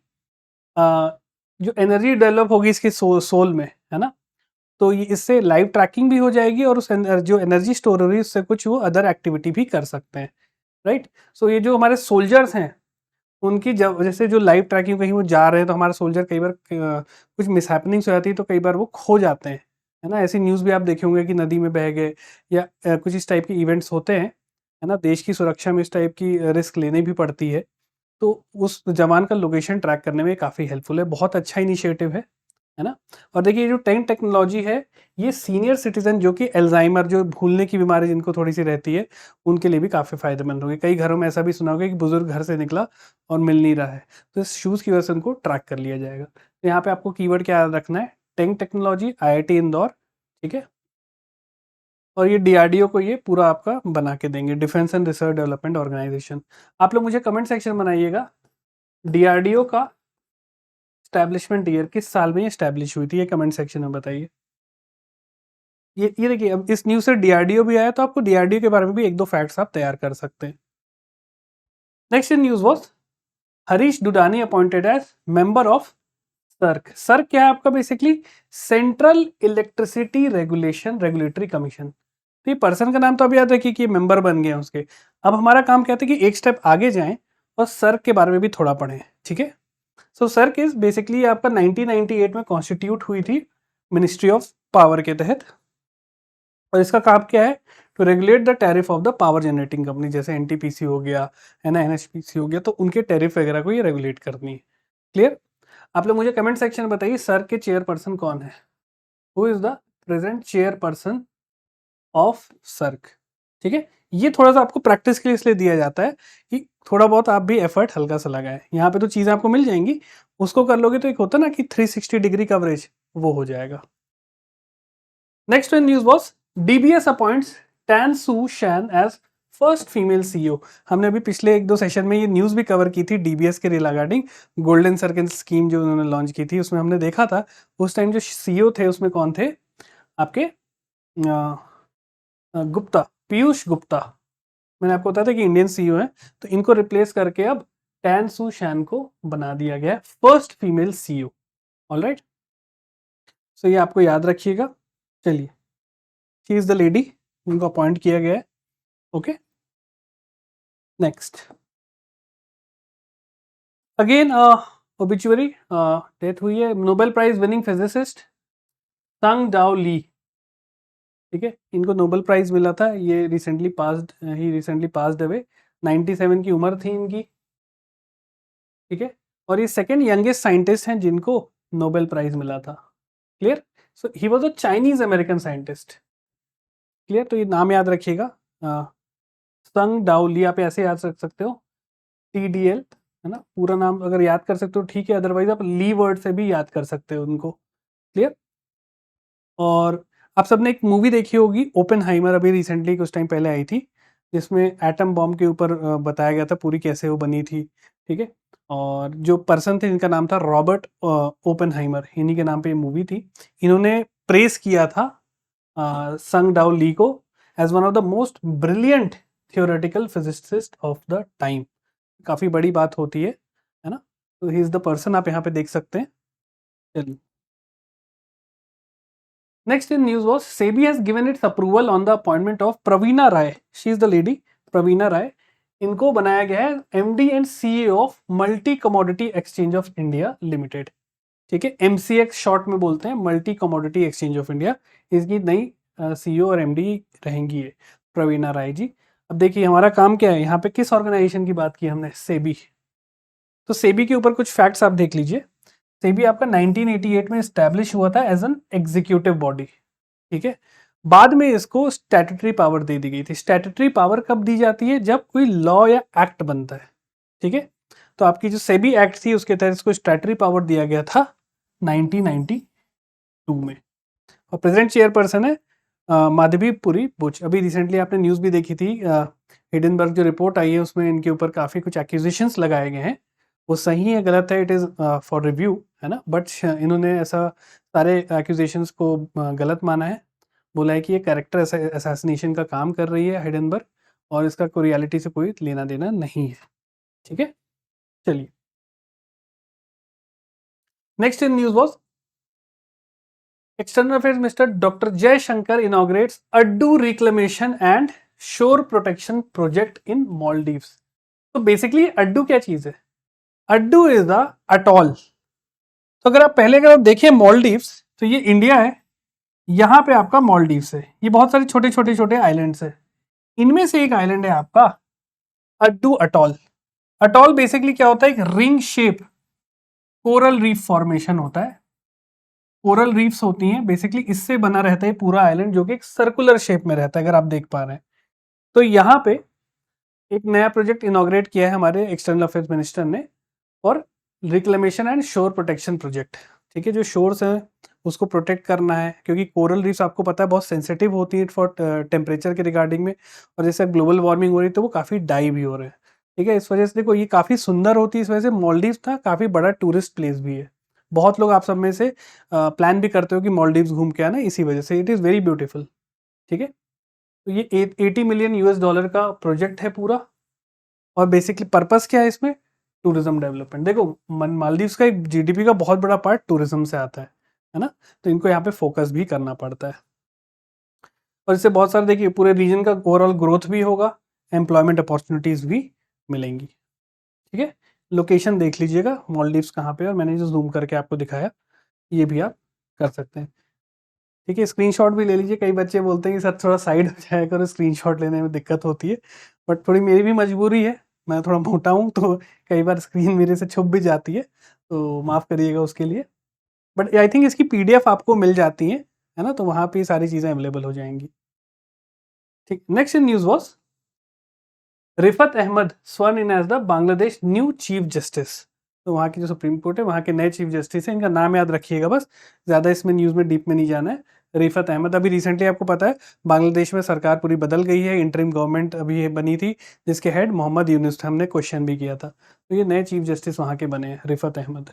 जो एनर्जी डेवलप होगी इसके सोल में, है ना, तो ये इससे लाइव ट्रैकिंग भी हो जाएगी और उस जो एनर्जी स्टोर हो रही है उससे कुछ वो अदर एक्टिविटी भी कर सकते हैं। राइट। सो ये जो हमारे सोल्जर्स हैं उनकी जब जैसे जो लाइव ट्रैकिंग कहीं वो जा रहे हैं तो हमारे सोल्जर कई बार कुछ मिसहैपनिंग्स हो जाती है तो कई बार वो खो जाते हैं, है ना। ऐसी न्यूज़ भी आप देखे होंगे कि नदी में बह गए या कुछ इस टाइप के इवेंट्स होते हैं, है ना। देश की सुरक्षा में इस टाइप की रिस्क लेनी भी पड़ती है, तो उस जवान का लोकेशन ट्रैक करने में काफ़ी हेल्पफुल है। बहुत अच्छा इनिशिएटिव है ना। और देखिए ये जो टैंक टेक्नोलॉजी है ये सीनियर सिटीजन जो कि एल्जाइमर जो भूलने की बीमारी जिनको थोड़ी सी रहती है उनके लिए भी काफ़ी फायदेमंद होगी। कई घरों में ऐसा भी सुना होगा कि बुजुर्ग घर से निकला और मिल नहीं रहा है, तो इस शूज़ की वजह से उनको ट्रैक कर लिया जाएगा। तो यहाँ पे आपको कीवर्ड क्या याद रखना है, टैंक टेक्नोलॉजी, IIT इंदौर, ठीक है। और ये DRDO को ये पूरा आपका बना के देंगे, defence and research development organisation. आप लोग मुझे कमेंट सेक्शन बनाइएगा DRDO का स्टैब्लिशमेंट ईयर किस साल में ये स्टैब्लिश हुई थी, ये कमेंट सेक्शन में बताइए। ये देखिए अब इस न्यूज़ से DRDO भी आया तो आपको DRDO के बारे में भी एक दो फैक्ट्स आप तैयार कर सकते हैं। Next in news was Harish Dudani appointed as member of CERC. CERC क्या है आपका, basically central electricity regulatory commission. तो ये पर्सन का नाम तो अभी याद रखिए कि मेंबर बन गए हैं उसके। अब हमारा काम कहते हैं कि एक स्टेप आगे जाएं और सर्क के बारे में भी थोड़ा पढ़ें, ठीक है। सो सर्क इज बेसिकली आपका 1998 में कॉन्स्टिट्यूट हुई थी मिनिस्ट्री ऑफ पावर के तहत, और इसका काम क्या है, to regulate the tariff of the power generating company, जैसे NTPC हो गया, है ना, NHPC हो गया, तो उनके टैरिफ वगैरह को ये रेगुलेट करनी है। क्लियर। आप लोग मुझे कमेंट सेक्शन में बताइए सर के चेयरपर्सन कौन है, who is the present chairperson of CERC, ठीक है। ये थोड़ा सा आपको प्रैक्टिस के लिए इसलिए दिया जाता है कि थोड़ा बहुत आप भी एफर्ट हल्का सा लगाएं। यहाँ पे तो चीज़ें आपको मिल जाएंगी, उसको कर लोगे तो एक होता ना कि 360 डिग्री कवरेज, वो हो जाएगा। Next in news was DBS appoints Tan Su Shan as first female CEO। हमने अभी पिछले एक दो सेशन में ये न्यूज़ भी कवर की थी DBS के रिगार्डिंग गोल्डन सर्कल स्कीम जो उन्होंने लॉन्च की थी, उसमें हमने देखा था उस टाइम जो CEO थे उसमें कौन थे आपके, गुप्ता, पीयूष गुप्ता। मैंने आपको बताया था कि इंडियन CEO है, तो इनको रिप्लेस करके अब टैन सू शैन को बना दिया गया फर्स्ट फीमेल CEO। ऑलराइट, सो ये आपको याद रखिएगा। चलिए, शी इज द लेडी इनको अपॉइंट किया गया है। ओके, नेक्स्ट अगेन ओबिचुअरी डेथ हुई है नोबेल प्राइज विनिंग फिजिसिस्ट संग डाओ ली, ठीक है। इनको नोबेल प्राइज मिला था, ये रिसेंटली पास्ड अवे, 97 की उम्र थी इनकी, ठीक है। और ये सेकेंड यंगेस्ट साइंटिस्ट हैं जिनको नोबेल प्राइज मिला था। Clear. So he was a Chinese American scientist. Clear, तो ये नाम याद रखिएगा, संग डाओ ली, आप ऐसे याद रख सकते हो TDL, है ना। पूरा नाम अगर याद कर सकते हो ठीक है, अदरवाइज आप ली वर्ड से भी याद कर सकते हो उनको। क्लियर। और आप सबने एक मूवी देखी होगी ओपेनहाइमर, अभी रिसेंटली कुछ टाइम पहले आई थी, जिसमें एटम बॉम्ब के ऊपर बताया गया था पूरी कैसे वो बनी थी, ठीक है। और जो पर्सन थे इनका नाम था रॉबर्ट ओपेनहाइमर, इन्हीं के नाम पे ये मूवी थी। इन्होंने प्रेस किया था संग डाओ ली को as one of the most brilliant theoretical physicist of the time. काफ़ी बड़ी बात होती है ना। तो ही इज़ द पर्सन, आप यहाँ पे देख सकते हैं। चलिए, next in news was SEBI has given its approval on the appointment of Praveena Rai, she is the lady Praveena Rai. इनको बनाया गया है MD and CEO of multi commodity exchange of India limited, ठीक है। MCX शॉर्ट में बोलते हैं, multi commodity exchange of India. इसकी नई CEO और MD रहेंगी ये प्रवीणा राय जी। अब देखिए हमारा काम क्या है, यहाँ पे किस ऑर्गेनाइजेशन की बात की हमने, सेबी। तो सेबी के ऊपर कुछ फैक्ट्स आप देख लीजिए। सेबी आपका 1988 में स्टैब्लिश हुआ था एज एन एग्जीक्यूटिव बॉडी, ठीक है। बाद में इसको स्टैट्यूटरी पावर दे दी गई थी। स्टैट्यूटरी पावर कब दी जाती है, जब कोई लॉ या एक्ट बनता है, ठीक है। तो आपकी जो सेबी एक्ट थी उसके तहत इसको स्टैट्यूटरी पावर दिया गया था 1992 में। और प्रेजेंट चेयरपर्सन है माधवी पुरी बुच। अभी रिसेंटली आपने न्यूज़ भी देखी थी, हिडनबर्ग जो रिपोर्ट आई है उसमें इनके ऊपर काफ़ी कुछ एक्यूजेशंस लगाए गए हैं। वो सही है गलत है, इट इज़ फॉर रिव्यू, है ना। बट इन्होंने ऐसा सारे एक्यूजेशंस को गलत माना है, बोला है कि ये कैरेक्टर असैसिनेशन का काम कर रही है हिडनबर्ग, और इसका कोई रियलिटी से कोई लेना देना नहीं है, ठीक है। चलिए, next in news was external affairs mister doctor Jaishankar inaugurates Addu reclamation and शोर प्रोटेक्शन प्रोजेक्ट इन मालदीव्स। तो बेसिकली अड्डू क्या चीज है? Addu is the atoll. तो अगर आप देखिए मालदीव्स, तो ये इंडिया है, यहाँ पे आपका मालदीव्स है, ये बहुत सारे छोटे छोटे छोटे आइलैंड्स है, इनमें से एक आइलैंड है आपका अड्डू अटॉल। अटॉल बेसिकली क्या होता है? एक ring shape coral reef formation होता है। कोरल रीफ्स होती हैं बेसिकली, इससे बना रहता है पूरा आइलैंड, जो कि एक सर्कुलर शेप में रहता है, अगर आप देख पा रहे हैं। तो यहाँ पे एक नया प्रोजेक्ट इनॉग्रेट किया है हमारे एक्सटर्नल अफेयर्स मिनिस्टर ने, और रिक्लेमेशन एंड शोर प्रोटेक्शन प्रोजेक्ट। ठीक है, जो शोर्स हैं उसको प्रोटेक्ट करना है, क्योंकि कोरल रीफ्स आपको पता है बहुत सेंसिटिव होती है फॉर टेम्परेचर के रिगार्डिंग में, और जैसे ग्लोबल वार्मिंग हो रही है तो वो काफ़ी डाई भी हो रहे हैं। ठीक है, इस वजह से देखो ये काफ़ी सुंदर होती है, इस वजह से मालदीव्स था काफ़ी बड़ा टूरिस्ट प्लेस भी है। बहुत लोग आप सब में से प्लान भी करते हो कि मालदीव्स घूम के आना, इसी वजह से इट इज़ वेरी ब्यूटीफुल। ठीक है, तो ये 80 मिलियन यूएस डॉलर का प्रोजेक्ट है पूरा, और बेसिकली पर्पस क्या है इसमें? Tourism development. देखो मालदीव्स का एक जीडीपी का बहुत बड़ा पार्ट टूरिज्म से आता है ना, तो इनको यहाँ पे फोकस भी करना पड़ता है, और इससे बहुत सारे देखिए पूरे रीजन का ओवरऑल ग्रोथ भी होगा, एम्प्लॉयमेंट अपॉर्चुनिटीज भी मिलेंगी। ठीक है, लोकेशन देख लीजिएगा मालदीव्स कहाँ पे है, और मैंने जो जूम करके आपको दिखाया ये भी आप कर सकते हैं। ठीक है, स्क्रीनशॉट भी ले लीजिए। कई बच्चे बोलते हैं कि सर थोड़ा साइड हो जाया करो, स्क्रीनशॉट लेने में दिक्कत होती है, बट थोड़ी मेरी भी मजबूरी है, मैं थोड़ा मोटा हूँ तो कई बार स्क्रीन मेरे से छुप भी जाती है, तो माफ़ करिएगा उसके लिए। बट आई थिंक इसकी पीडीएफ आपको मिल जाती है ना, तो वहाँ पे सारी चीज़ें अवेलेबल हो जाएंगी। ठीक, next in news was Rifat Ahmed sworn in as the Bangladesh new chief justice. तो वहाँ की जो सुप्रीम कोर्ट है वहाँ के नए चीफ जस्टिस हैं, इनका नाम याद रखिएगा बस, ज़्यादा इसमें न्यूज़ में डीप में नहीं जाना है। रिफत अहमद, अभी रिसेंटली आपको पता है बांग्लादेश में सरकार पूरी बदल गई है, इंटरिम गवर्नमेंट अभी ये बनी थी, जिसके हेड मोहम्मद यूनुस थे, हमने क्वेश्चन भी किया था, तो ये नए चीफ जस्टिस वहाँ के बने हैं, Rifat Ahmed.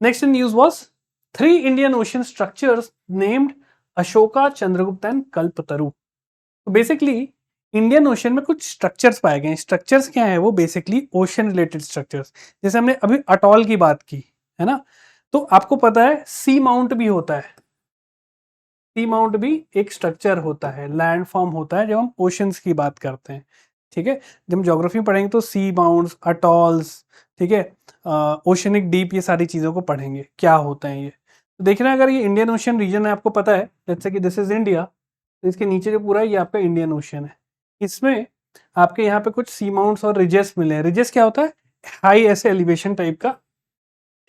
Next in news was 3 Indian Ocean structures named Ashoka, Chandragupt and Kalpataru. तो बेसिकली इंडियन ओशन में कुछ स्ट्रक्चर्स पाए गए हैं। स्ट्रक्चर्स क्या है? वो बेसिकली ओशन रिलेटेड स्ट्रक्चर्स, जैसे हमने अभी अटॉल की बात की है ना, तो आपको पता है सी माउंट भी होता है, सी माउंट भी एक स्ट्रक्चर होता है, लैंड फॉर्म होता है जब हम ओशंस की बात करते हैं। ठीक है, जब हम ज्योग्राफी पढ़ेंगे तो सी माउंट्स, अटॉल्स, ठीक है, ओशनिक डीप, ये सारी चीज़ों को पढ़ेंगे क्या होता है ये। तो देख रहे हैं, अगर ये इंडियन ओशन रीजन है, आपको पता है जैसे कि दिस इज इंडिया, तो इसके नीचे जो पूरा है ये आपका इंडियन ओशन है। इसमें आपके यहाँ पे कुछ सी माउंट्स और रिजेस मिले हैं। रिजेस क्या होता है? हाई ऐसे एलिवेशन टाइप का।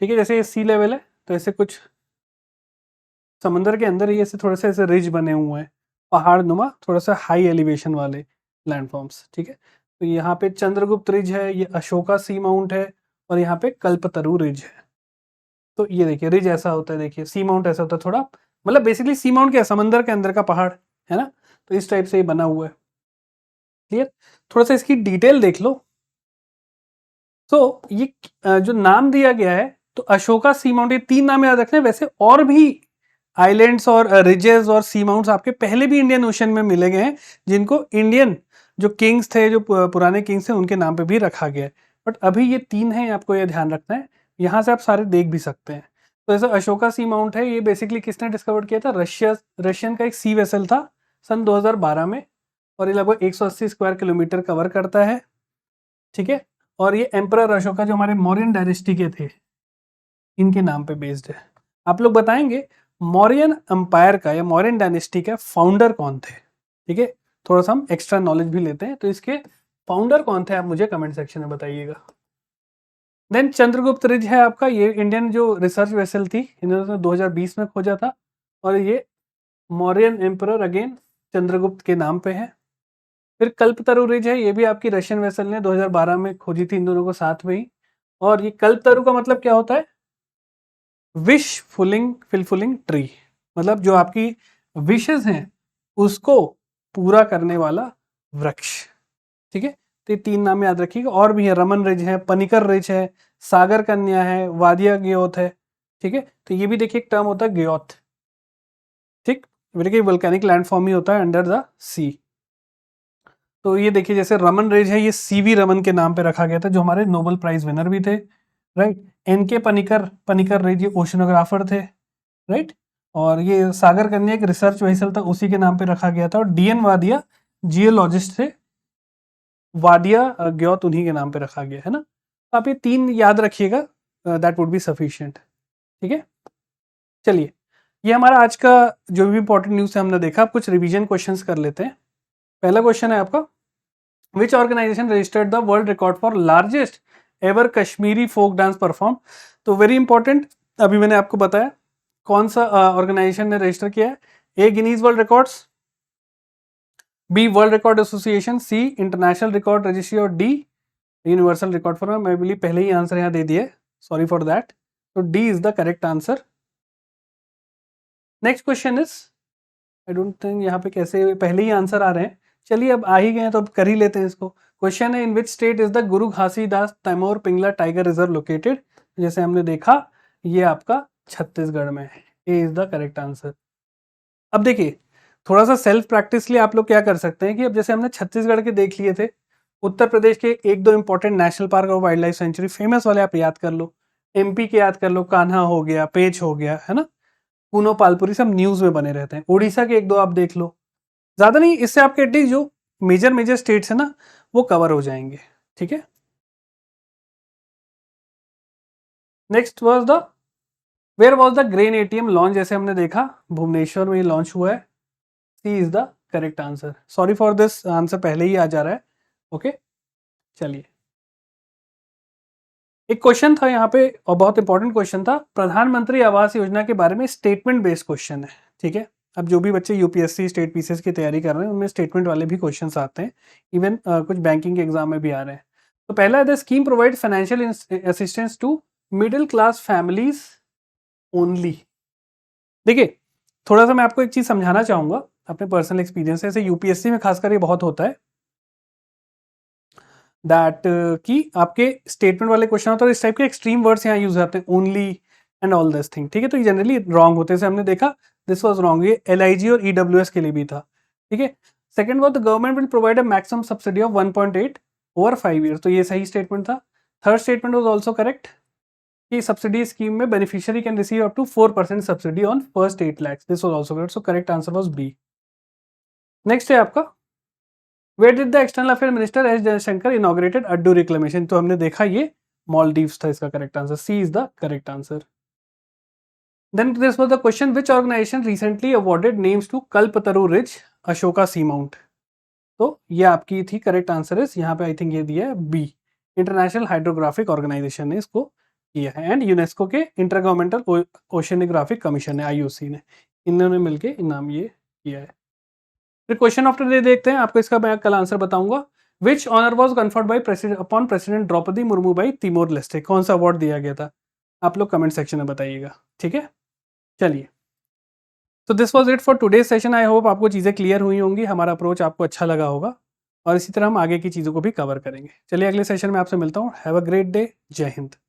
ठीक है, जैसे ये सी लेवल है तो ऐसे कुछ समंदर के अंदर ही ऐसे थोड़े से ऐसे रिज बने हुए हैं, पहाड़ नुमा, थोड़ा सा हाई एलिवेशन वाले लैंडफॉर्म्स। ठीक है, तो यहाँ पे चंद्रगुप्त रिज है, ये अशोका सी माउंट है, और यहाँ पे कल्पतरु रिज है। तो ये देखिए रिज ऐसा होता है, देखिए सी माउंट ऐसा होता है थोड़ा, मतलब बेसिकली सी माउंट क्या है? समंदर के अंदर का पहाड़ है ना, तो इस टाइप से ये बना हुआ है। क्लियर? थोड़ा सा इसकी डिटेल देख लो। तो ये जो नाम दिया गया है, तो अशोका सी माउंट, ये 3 नाम याद रखने हैं। वैसे और भी आइलैंड्स और रिजेस और सी माउंट्स आपके पहले भी इंडियन ओशन में मिले गए हैं, जिनको इंडियन जो किंग्स थे, जो पुराने किंग्स थे, उनके नाम पे भी रखा गया है। बट अभी ये 3 हैं, आपको ये ध्यान रखना है। यहाँ से आप सारे देख भी सकते हैं। तो जैसे अशोका सी माउंट है, ये बेसिकली किसने डिस्कवर किया था? रशियन का एक सी वेसल था सन 2012 में, और ये लगभग 180 स्क्वायर किलोमीटर कवर करता है। ठीक है, और ये एम्परर अशोका जो हमारे मौर्यन डायनेस्टी के थे, इनके नाम पे बेस्ड है। आप लोग बताएंगे मौर्यन एम्पायर का या मौर्यन डायनेस्टी का फाउंडर कौन थे? ठीक है, थोड़ा सा हम एक्स्ट्रा नॉलेज भी लेते हैं, तो इसके फाउंडर कौन थे आप मुझे कमेंट सेक्शन में बताइएगा। देन चंद्रगुप्त रिज है आपका, ये इंडियन जो रिसर्च वेसल थी, इन्होंने 2020 में खोजा था, और ये मौर्यन एम्परर अगेन चंद्रगुप्त के नाम पे है। फिर कल्पतरु रिज है, ये भी आपकी रशियन वेसल ने 2012 में खोजी थी, इन दोनों को साथ में ही। और ये कल्पतरु का मतलब क्या होता है? विश फुलफिलिंग ट्री, मतलब जो आपकी विशेस हैं उसको पूरा करने वाला वृक्ष। ठीक है, तो ये 3 नाम याद रखिएगा। और भी है, रमन रिज है, पनिकर रिज है, सागर कन्या है, वादिया ग्योथ है। ठीक है, तो ये भी देखिए एक टर्म होता है ग्योथ। ठीक, देखिए वोल्केनिक लैंडफॉर्म ही होता है अंडर द सी। तो ये देखिए जैसे रमन रिज है, ये सीवी रमन के नाम पे रखा गया था, जो हमारे नोबेल प्राइज विनर भी थे, राइट। एनके पनिकर रिज ये ओशनोग्राफर थे, राइट। और ये सागर कन्या एक रिसर्च वेसल था, उसी के नाम पे रखा गया था। और डीएन वादिया जियोलॉजिस्ट थे, वाडिया ग्योत उन्हीं के नाम पे रखा गया है ना। तो आप ये 3 याद रखिएगा, दैट वुड बी सफिशिएंट। ठीक है, चलिए ये हमारा आज का जो भी इंपॉर्टेंट न्यूज़ है हमने देखा। अब कुछ रिवीजन क्वेश्चंस कर लेते हैं। पहला क्वेश्चन है आपका, which organisation registered the world record for largest ever Kashmiri folk dance perform. तो वेरी इंपॉर्टेंट, अभी मैंने आपको बताया कौन सा ऑर्गेनाइजेशन ने रजिस्टर किया है। A Guinness world records, B world record association, C international record registry और डी यूनिवर्सल रिकॉर्ड फॉर। मैं बिलीव पहले ही आंसर यहाँ दे दिए, सॉरी फॉर दैट। तो D is the correct answer. Next question is, I don't think यहाँ पे कैसे पहले ही आंसर आ रहे हैं। चलिए अब आ ही गए हैं तो अब कर ही लेते हैं इसको। क्वेश्चन है, in which state is the Guru Ghasidas Tamor Pingla tiger reserve located. जैसे हमने देखा ये आपका छत्तीसगढ़ में है। A is the correct answer. अब देखिए थोड़ा सा सेल्फ प्रैक्टिस लिए आप लोग क्या कर सकते हैं कि अब जैसे हमने छत्तीसगढ़ के देख लिए थे, उत्तर प्रदेश के 1-2 इंपॉर्टेंट नेशनल पार्क और वाइल्ड लाइफ सेंचुरी फेमस वाले आप याद कर लो। एमपी के याद कर लो, कान्हा हो गया, पेंच हो गया, है ना, कूनो पालपुरी, सब न्यूज में बने रहते हैं। उड़ीसा के 1-2 आप देख लो, ज्यादा नहीं, इससे आपके एटलीस्ट जो मेजर स्टेट्स है ना वो कवर हो जाएंगे। ठीक है, next was the, where was the grain ATM launch. जैसे हमने देखा भुवनेश्वर में लॉन्च हुआ है। C is the correct answer. Sorry for this, answer पहले ही आ जा रहा है। ओके, चलिए एक क्वेश्चन था यहाँ पे और बहुत इंपॉर्टेंट क्वेश्चन था, प्रधानमंत्री आवास योजना के बारे में स्टेटमेंट बेस्ड क्वेश्चन है। ठीक है, अब जो भी बच्चे यूपीएससी स्टेट पीसीएस की तैयारी कर रहे हैं उनमें स्टेटमेंट वाले भी क्वेश्चंस आते हैं, इवन कुछ बैंकिंग के एग्जाम में भी आ रहे हैं। तो पहला है, the scheme provide financial assistance to middle class families only. देखिए थोड़ा सा मैं आपको एक चीज समझाना चाहूंगा अपने पर्सनल एक्सपीरियंस से। यूपीएससी में खासकर ये बहुत होता है दैट कि आपके स्टेटमेंट वाले क्वेश्चन होते हैं, इस टाइप के एक्सट्रीम वर्ड्स यहाँ यूज होते हैं, only and all this thing. ठीक है, तो ये जनरली रॉन्ग होते हैं। जैसे हमने देखा दिस वाज रॉन्ग, ये एलआईजी और ईडब्ल्यूएस के लिए भी था। ठीक है, second was the government will provide a maximum subsidy of 1.8 over 5 year. तो ये सही स्टेटमेंट था। Third statement was also correct कि सब्सिडी स्कीम में beneficiary can receive up to 4% subsidy on first 8 lakh. This was also correct, so correct answer was B. Next है आपका, where did the external affair minister S Jaishankar inaugurated Addu reclamation. तो हमने देखा ये Maldives था, इसका correct answer C is the correct answer. Then this was the question, which organisation recently awarded names to Kalpataru ridge Ashoka seamount. तो ये आपकी थी करेक्ट आंसर इज, यहाँ पे आई थिंक ये दिया है बी, इंटरनेशनल हाइड्रोग्राफिक ऑर्गेनाइजेशन ने इसको किया है एंड यूनेस्को के इंटरगवर्नमेंटल ओशियनोग्राफिक कमीशन है आईओसी ने, इन्होंने मिलके इनाम ये किया है। फिर क्वेश्चन ऑफ द डे देखते हैं, आपको इसका मैं कल आंसर बताऊंगा। Which honour was conferred by president upon president Draupadi Murmu by Timor Leste. कौन सा अवार्ड दिया गया था, आप लोग कमेंट सेक्शन में बताइएगा। ठीक है, चलिए तो this was it for today session. I hope आपको चीज़ें क्लियर हुई होंगी, हमारा अप्रोच आपको अच्छा लगा होगा और इसी तरह हम आगे की चीज़ों को भी कवर करेंगे। चलिए अगले सेशन में आपसे मिलता हूँ। हैव अ ग्रेट डे, जय हिंद।